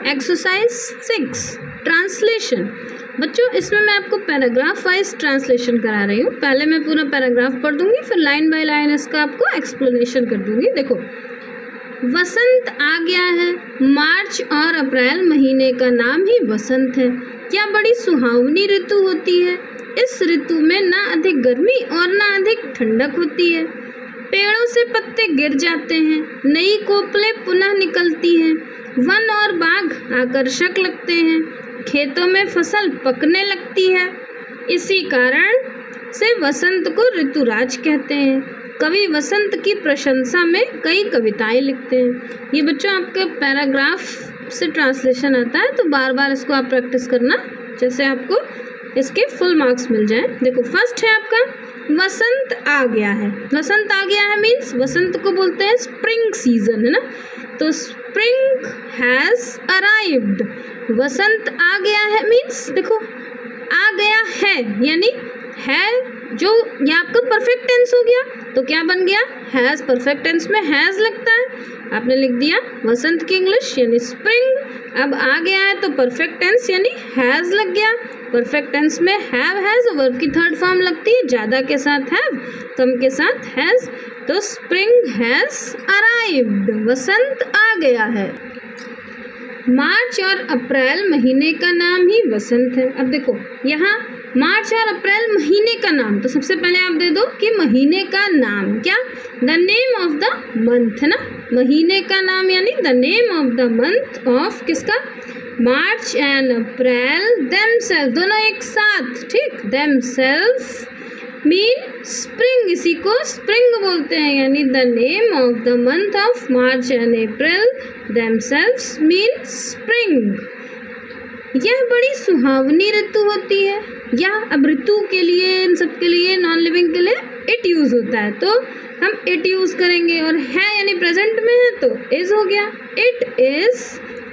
Exercise 6 translation. बच्चों इसमें मैं आपको पैराग्राफ वाइज ट्रांसलेशन करा रही हूँ। पहले मैं पूरा पैराग्राफ पढ़ दूंगी, फिर लाइन बाय लाइन इसका आपको एक्सप्लेनेशन कर दूंगी। देखो, वसंत आ गया है। मार्च और अप्रैल महीने का नाम ही वसंत है। क्या बड़ी सुहावनी ऋतु होती है। इस ऋतु में ना अधिक गर्मी और ना अधिक ठंडक होती है। पेड़ों से पत्ते गिर जाते हैं, नई कोपलें पुनः निकलती हैं, वन और बाग आकर्षक लगते हैं, खेतों में फसल पकने लगती है। इसी कारण से वसंत को ऋतुराज कहते हैं। कवि वसंत की प्रशंसा में कई कविताएं लिखते हैं। ये बच्चों आपके पैराग्राफ से ट्रांसलेशन आता है, तो बार बार इसको आप प्रैक्टिस करना, जैसे आपको इसके फुल मार्क्स मिल जाएं। देखो, फर्स्ट है आपका वसंत आ गया है। वसंत आ गया है मीन्स वसंत को बोलते हैं स्प्रिंग सीजन, है ना। तो स्प्रिंग हैज अराइव्ड। वसंत आ गया है मीन्स देखो आ गया है, यानी है जो ये आपका परफेक्ट टेंस हो गया, तो क्या बन गया, हैज। परफेक्ट टेंस में हैज लगता है, आपने लिख दिया वसंत की इंग्लिश यानी स्प्रिंग। अब आ गया है तो परफेक्ट टेंस यानी हैज लग गया। परफेक्ट टेंस में हैव हैज, वर्ब की थर्ड फॉर्म लगती है, ज़्यादा के साथ हैव, कम के साथ हैज। तो स्प्रिंग हैज अराइव्ड, वसंत आ गया है। मार्च और अप्रैल महीने का नाम ही वसंत है। अब देखो यहाँ मार्च और अप्रैल महीने का नाम, तो सबसे पहले आप दे दो कि महीने का नाम, क्या, the name of the month, है ना। महीने का नाम यानी the name of the month of किसका, मार्च एंड अप्रैल देमसेल्फ, दोनों एक साथ, ठीक। देमसेल्फ मीन स्प्रिंग, इसी को स्प्रिंग बोलते हैं, यानी the name of the month of March and April themselves mean spring. यह बड़ी सुहावनी ऋतु होती है। या अब ऋतु के लिए, इन सब के लिए, नॉन लिविंग के लिए इट यूज होता है, तो हम इट यूज करेंगे। और है यानी प्रेजेंट में है तो इज हो गया। It is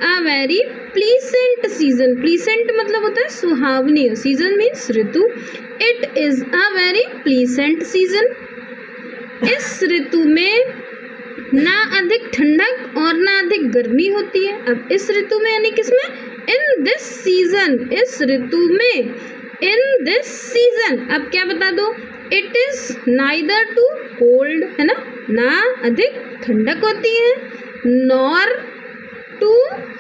a very pleasant season. Pleasant मतलब होता है सुहावनी, सीजन मीन्स ऋतु। It is a very pleasant season. इस ऋतु में ना अधिक ठंडक और ना अधिक गर्मी होती है। अब इस ऋतु में यानी किसमें, इन दिस सीजन, इस ऋतु में, इन दिस सीजन। अब क्या बता दो, it is neither too cold, है ना अधिक ठंडक होती है, नॉर टू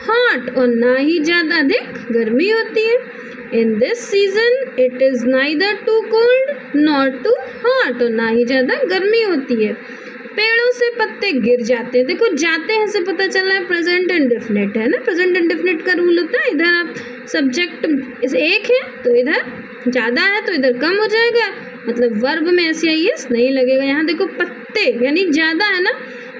हॉट, और ना ही ज़्यादा अधिक गर्मी होती है। In this season it is neither too cold nor too hot, और ना ही ज़्यादा गर्मी होती है। पेड़ों से पत्ते गिर जाते हैं। देखो जाते हैं से पता चल रहा है प्रेजेंट इंडेफिनिट है ना। प्रेजेंट इंडेफिनिट का रूल होता है, इधर आप सब्जेक्ट एक है तो इधर ज़्यादा है तो इधर कम हो जाएगा, मतलब वर्ब में ऐसे एस नहीं लगेगा। यहाँ देखो पत्ते यानी ज़्यादा है ना,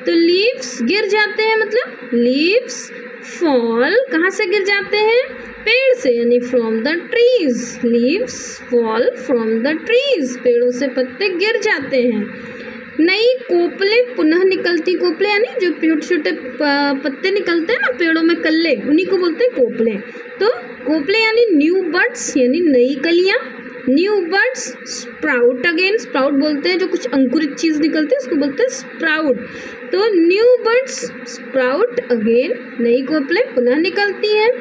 तो लीव्स गिर जाते हैं, मतलब लीव्स फॉल, कहाँ से गिर जाते हैं, पेड़ से, यानी from the trees. Leaves fall from the trees, पेड़ों से पत्ते गिर जाते हैं। नई कोपले पुनः निकलती, कोपले यानी जो छोटे छोटे पत्ते निकलते हैं ना पेड़ों में, कल्ले, उन्हीं को बोलते हैं कोपले। तो कोपले यानी न्यू बड्स, यानी नई कलियाँ। New buds sprout, again sprout बोलते हैं जो कुछ अंकुरित चीज़ निकलती है उसको बोलते हैं स्प्राउट। तो न्यू बड्स स्प्राउट अगेन, नई कोपले पुनः निकलती हैं।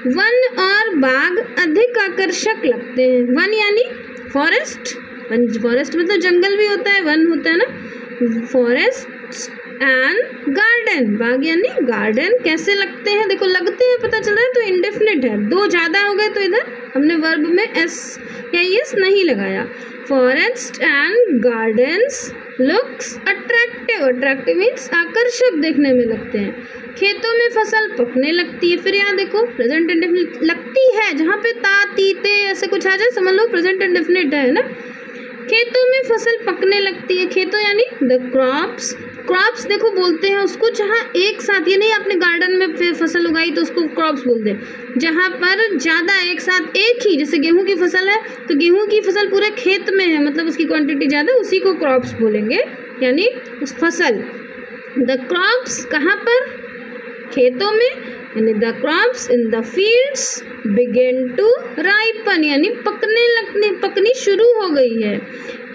वन और बाग अधिक आकर्षक लगते हैं। वन यानी फॉरेस्ट, फॉरेस्ट मतलब जंगल भी होता है, वन होता है ना। फॉरेस्ट एंड गार्डन, बाग यानी गार्डन कैसे लगते हैं, देखो लगते हैं पता चल रहा है तो इंडेफिनिट है, दो ज़्यादा हो गए तो इधर हमने वर्ब में एस या एस नहीं लगाया। Forest and gardens looks attractive, attractive means आकर्षक देखने में लगते हैं। खेतों में फसल पकने लगती है। फिर यहाँ देखो प्रेजेंट इंडेफिनिट लगती है, जहाँ पे ता ती ते ऐसे कुछ आ जाए समझ लो प्रेजेंट इंडेफिनिट है ना। खेतों में फसल पकने लगती है। खेतों यानी द क्रॉप्स, क्रॉप्स देखो बोलते हैं उसको जहाँ एक साथ, ये नहीं आपने गार्डन में फसल उगाई तो उसको क्रॉप्स बोलते हैं। जहाँ पर ज़्यादा एक साथ एक ही, जैसे गेहूं की फसल है तो गेहूं की फसल पूरे खेत में है, मतलब उसकी क्वांटिटी ज़्यादा, उसी को क्रॉप्स बोलेंगे, यानी उस फसल। द क्रॉप्स कहाँ पर, खेतों में। यानी the crops in the fields begin to ripen, यानी पकनी शुरू हो गई है।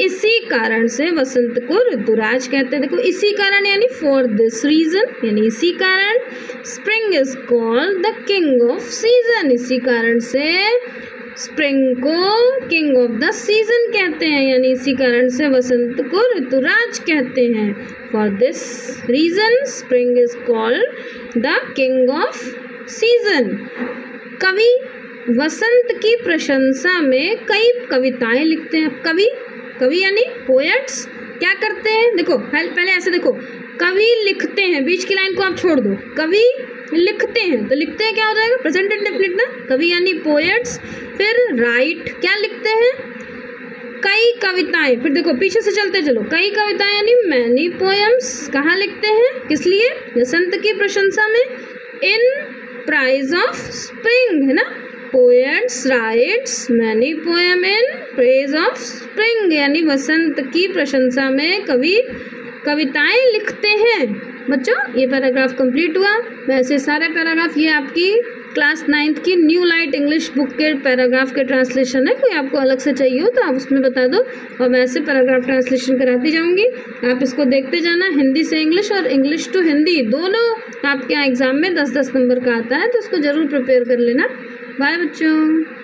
इसी कारण से वसंत को ऋतुराज कहते हैं। देखो इसी कारण यानी फॉर दिस रीजन, यानी इसी कारण spring is called the king of season, इसी कारण से स्प्रिंग को किंग ऑफ द सीजन कहते हैं, यानी इसी कारण से वसंत को ऋतुराज कहते हैं। For this reason spring is called the king of season. कवि वसंत की प्रशंसा में कई कविताएं लिखते हैं। कवि यानी पोएट्स क्या करते हैं, देखो पहले ऐसे देखो, कवि लिखते हैं, बीच की लाइन को आप छोड़ दो, कवि लिखते हैं, तो लिखते हैं क्या हो जाएगा, प्रेजेंट इंडेफिनिट ना, कवि यानी पोएट्स। फिर राइट क्या लिखते हैं, कई कविताएं। फिर देखो पीछे से चलते चलो, कई कविताएं यानी मैनी पोएम्स। कहाँ लिखते हैं, किस लिए, वसंत की प्रशंसा में, इन प्राइज ऑफ स्प्रिंग, है ना। Poets rights many poem in praise of spring, यानी वसंत की प्रशंसा में कवि कविताएं लिखते हैं। बच्चों ये पैराग्राफ कंप्लीट हुआ। वैसे सारे पैराग्राफ ये आपकी क्लास 9th की न्यू लाइट इंग्लिश बुक के पैराग्राफ के ट्रांसलेशन है। कोई आपको अलग से चाहिए हो तो आप उसमें बता दो, और मैं ऐसे पैराग्राफ ट्रांसलेशन कराती जाऊंगी। आप इसको देखते जाना, हिंदी से इंग्लिश और इंग्लिश टू हिंदी दोनों आपके यहाँ एग्जाम में 10-10 नंबर का आता है, तो उसको ज़रूर प्रिपेयर कर लेना। बाय बच्चों।